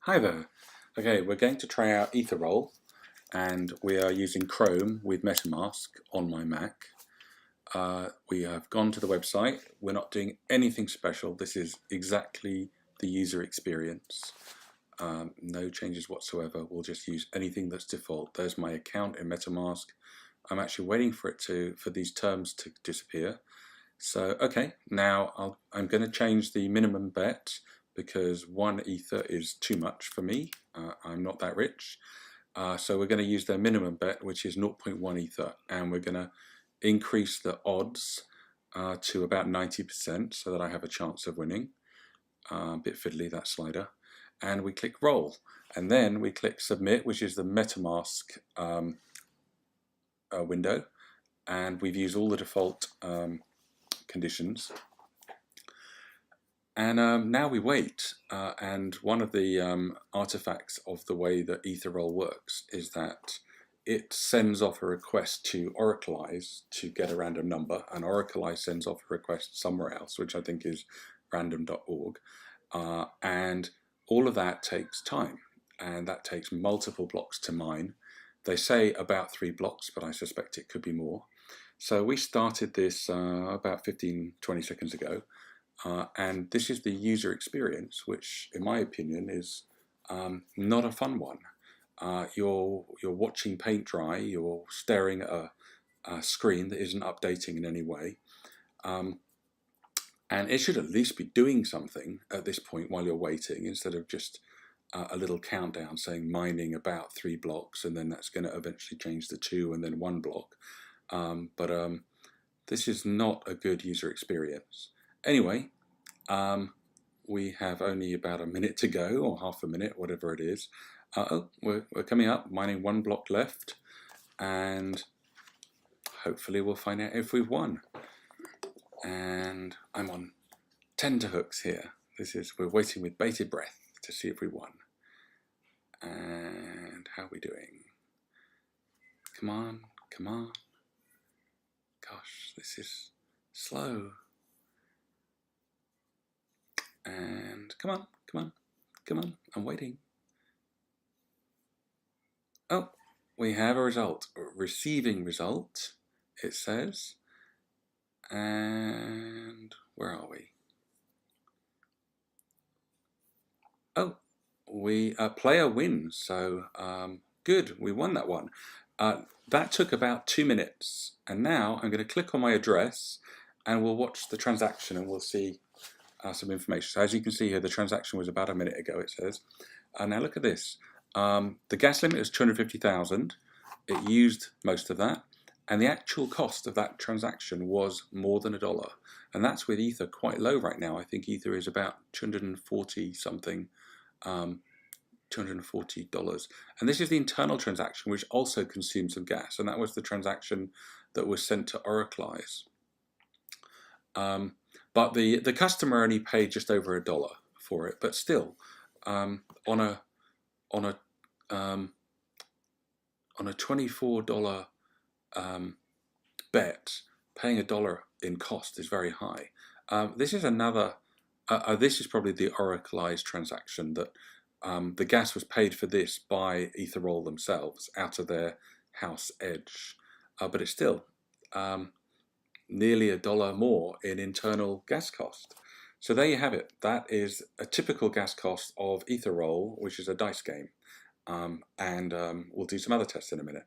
Hi there. Okay, we're going to try out Etheroll, and we are using Chrome with MetaMask on my Mac. We have gone to the website. We're not doing anything special. This is exactly the user experience. No changes whatsoever. We'll just use anything that's default. There's my account in MetaMask. I'm actually waiting for these terms to disappear. So okay, now I'm going to change the minimum bet because 1 ether is too much for me. I'm not that rich. So we're going to use their minimum bet, which is 0.1 ether, and we're going to increase the odds to about 90% so that I have a chance of winning. A bit fiddly, that slider. And we click roll, and then we click submit, which is the MetaMask window, and we've used all the default conditions. And now we wait, and one of the artifacts of the way that Etheroll works is that it sends off a request to Oracleize to get a random number, and Oracleize sends off a request somewhere else, which I think is random.org, and all of that takes time, and that takes multiple blocks to mine. They say about 3 blocks, but I suspect it could be more. So we started this about 15-20 seconds ago, and this is the user experience, which in my opinion is not a fun one. You're watching paint dry, you're staring at a screen that isn't updating in any way, and it should at least be doing something at this point while you're waiting, instead of just a little countdown saying mining about 3 blocks, and then that's going to eventually change to 2 and then 1 block. But this is not a good user experience. Anyway, we have only about a minute to go, or half a minute, whatever it is. Oh, we're coming up, mining 1 block left, and hopefully we'll find out if we've won. And I'm on tenterhooks here. We're waiting with bated breath to see if we won. And how are we doing? Come on, come on. Gosh, this is slow. And come on, come on, come on, I'm waiting. Oh, we have a result. Receiving result, it says. And where are we? Oh, player wins, so good, we won that one. That took about 2 minutes, and now I'm going to click on my address and we'll watch the transaction and we'll see some information. So as you can see here, the transaction was about a minute ago, it says. Now look at this. The gas limit is 250,000. It used most of that, and the actual cost of that transaction was more than $1, and that's with Ether quite low right now. I think Ether is about 240 something, $240, and this is the internal transaction, which also consumed some gas, and that was the transaction that was sent to Oracleize. But the customer only paid just over $1 for it, but still, on a $24 bet, paying $1 in cost is very high. This is another. This is probably the Oracleize transaction that the gas was paid for this by Etheroll themselves out of their house edge, but it's still nearly $1 more in internal gas cost. So there you have it. That is a typical gas cost of Etheroll, which is a dice game. And we'll do some other tests in a minute.